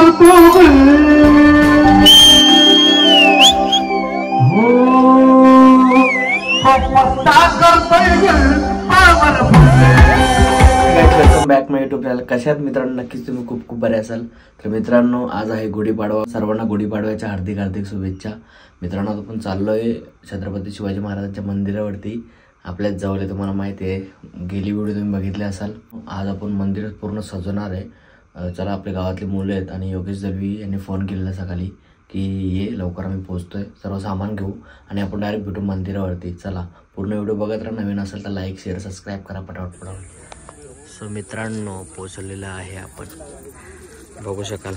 करतो welcome back माय YouTube channel. कशात मित्रांनो, नक्कीच तुम्ही खूप खूप बरे असाल. तर मित्रांनो, आज आहे गुढीपाडवा. सर्वांना गुढीपाडव्याच्या हार्दिक हार्दिक शुभेच्छा. मित्रांनो, आपण चाललोय छत्रपती शिवाजी महाराजांच्या मंदिरावरती. आपल्याच जवळ आहे, तुम्हाला माहिती आहे, गेली व्हिडिओ तुम्ही बघितले असाल. आज आपण मंदिर पूर्ण सजवणार आहे. चला, आपल्या गावातली मुलं आहेत आणि योगेश दलवी यांनी फोन केलेला सकाळी की ये लवकर, आम्ही पोहोचतोय, सर्व सामान घेऊ आणि आपण डायरेक्ट भेटू मंदिरावरती. चला, पूर्ण व्हिडिओ बघत राहा. नवीन असेल तर लाईक शेअर सबस्क्राईब करा पटापट. सो मित्रांनो, पोहोचलेलं आहे आपण, बघू शकाल.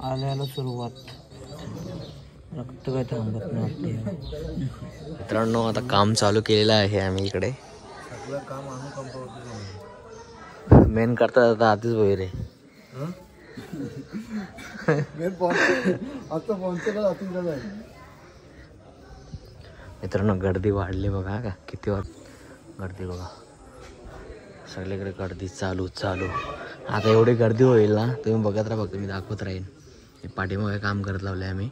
आल्याला सुरुवात, रक्त काय थांबत नाही. मित्रांनो, आता काम चालू केलेलं आहे आम्ही इकडे. मेन करता आता आधीच वगैरे मित्रांनो, गर्दी वाढली बघा. का किती गर्दी बघा, सगळीकडे गर्दी चालू. आता एवढी गर्दी होईल ना, तुम्ही बघत राहा, फक्त मी दाखवत राहीन. पाठीमागे काम करत लावले आम्ही.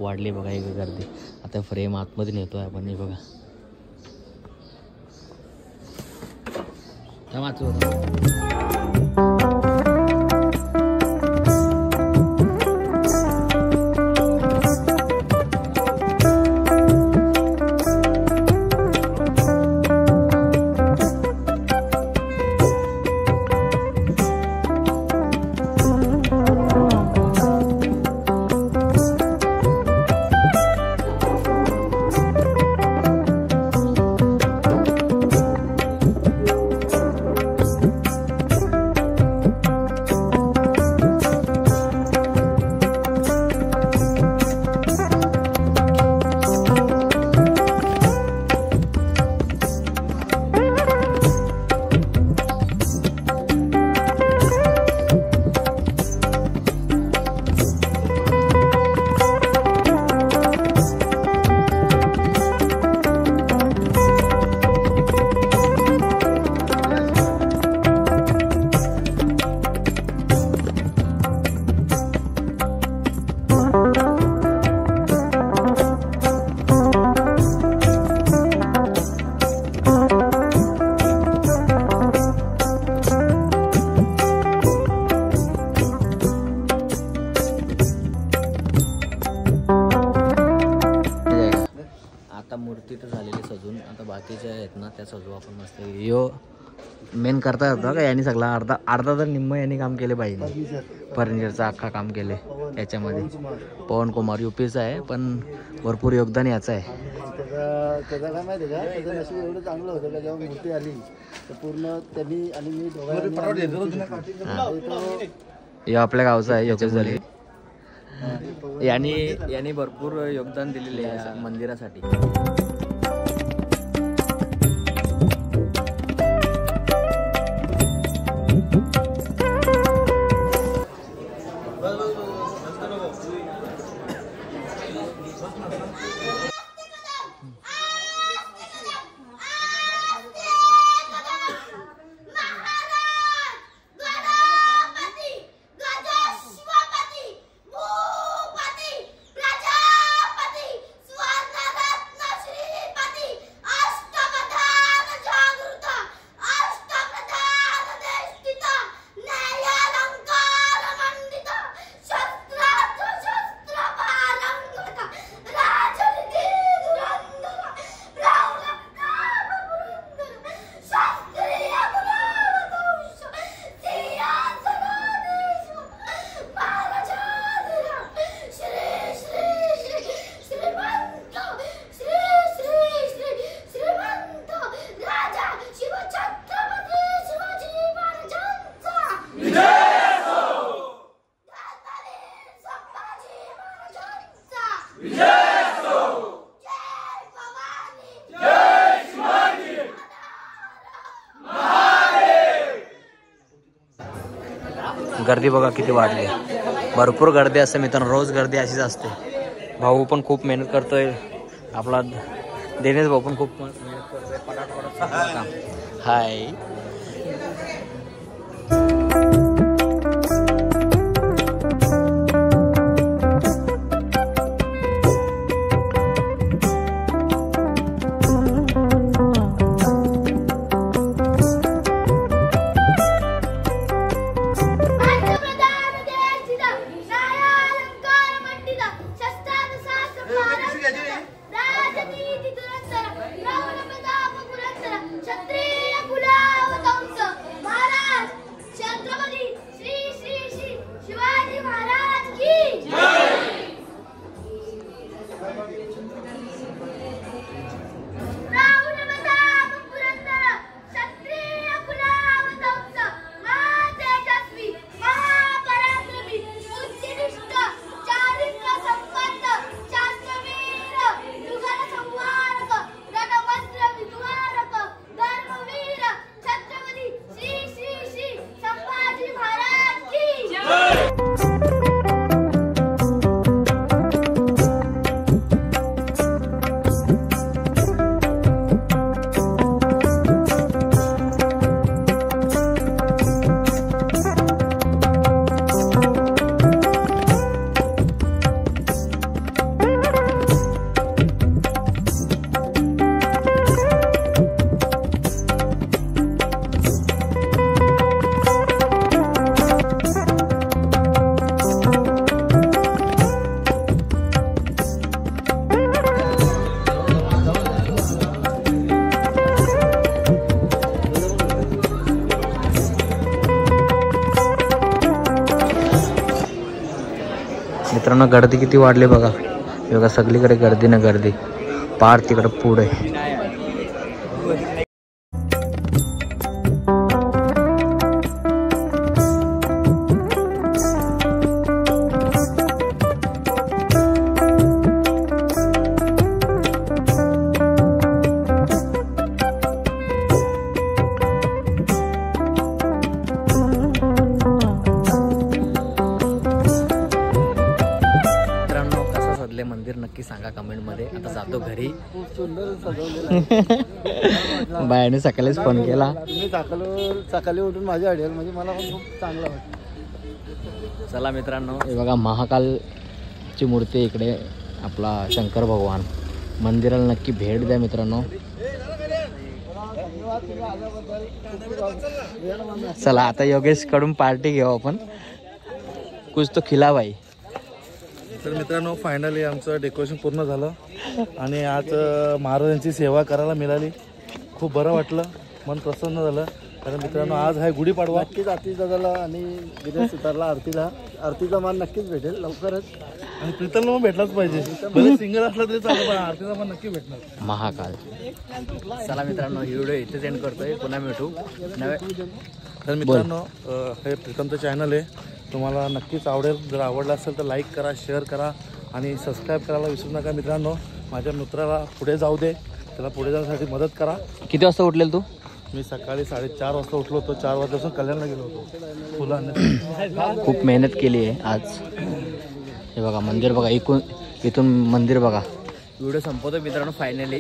वाढली बघा एक गर्दी. आता फ्रेम आतमध्ये नेतो आहे आपण. हे बघा मूर्ती तर झालेली सजून. आता बाकीच्या आहेत ना त्या सजू आपण मस्त. यो मेन करता होता का यांनी सगळा अर्धा तर निम्म यांनी काम केले पाहिजे. फर्निचरचं अख्खा काम केले याच्यामध्ये. पवन कुमार UPचा आहे पण भरपूर योगदान याचं आहे. त्याचा काय माहिती का, त्याचं नशीब एवढं चांगलं होतं का जेव्हा मूर्ती आली तर पूर्ण त्यांनी आणि मी हे आपल्या गावचा आहे योगेश झाले. यांनी भरपूर योगदान दिलेले आहे या मंदिरासाठी. गर्दी बघा किती वाढली. भरपूर गर्दी असते मित्रांनो. रोज गर्दी अशीच असते. भाऊ पण खूप मेहनत करतोय. आपला दिनेश भाऊ पण खूप मेहनत करतोय. पटापट हाय. मित्रांनो गर्दी किती वाढली बघा. हे बघा सगळीकडे गर्दी ना गर्दी, पार तिकडे पुढे. मंदिर नक्की सांगा कमेंट मध्ये. आता जातो घरी. खूप सुंदर सजवलेलं बायाने सकाळीच फोन केला. मी सकाळी उठून माझ्या अडेल म्हणजे मला पण खूप चांगलं वाटतं. चला मित्रांनो, हे बघा महाकालची मूर्ती इकडे, आपला शंकर भगवान. मंदिराला नक्की भेट द्या मित्रांनो. चला आता योगेश कडून पार्टी घेऊ आपण. कुछ तो खिला भाई. तर मित्रांनो फायनली आमचं डेकोरेशन पूर्ण झालं आणि आज महाराजांची सेवा करायला मिळाली. खूप बरं वाटलं, मन प्रसन्न झालं. कारण मित्रांनो आज आहे गुढीपाडवा. नक्कीच आरती दादाला आणि विजय सुतारला आरतीचा मान नक्कीच भेटेल लवकरच. आणि प्रीतमला पण भेटलाच पाहिजे. भले सिंगल असला तरी चालू, पण आरतीचा पण नक्की भेटणार. महाकाल. चला मित्रांनो, ही व्हिडिओ इथे सेंड करतोय. पुन्हा भेटू नव्या. तर मित्रांनो हे प्रीतमचं चॅनल आहे, तुम्हाला नक्कीच आवडेल. जर आवडलं असेल तर लाईक करा, शेअर करा आणि सबस्क्राईब करायला विसरू नका. मित्रांनो माझ्या मित्राला पुढे जाऊ दे, त्याला पुढे जाण्यासाठी मदत करा. किती वाजता उठलेल तू? मी सकाळी 4:30 वाजता उठलो होतो. 4 वाजल्यापासून कल्याणला गेलो होतो फुलांना. खूप मेहनत केली आहे आज. हे बघा मंदिर बघा, इथून मंदिर बघा. व्हिडिओ संपवतो मित्रांनो फायनली.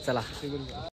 चला.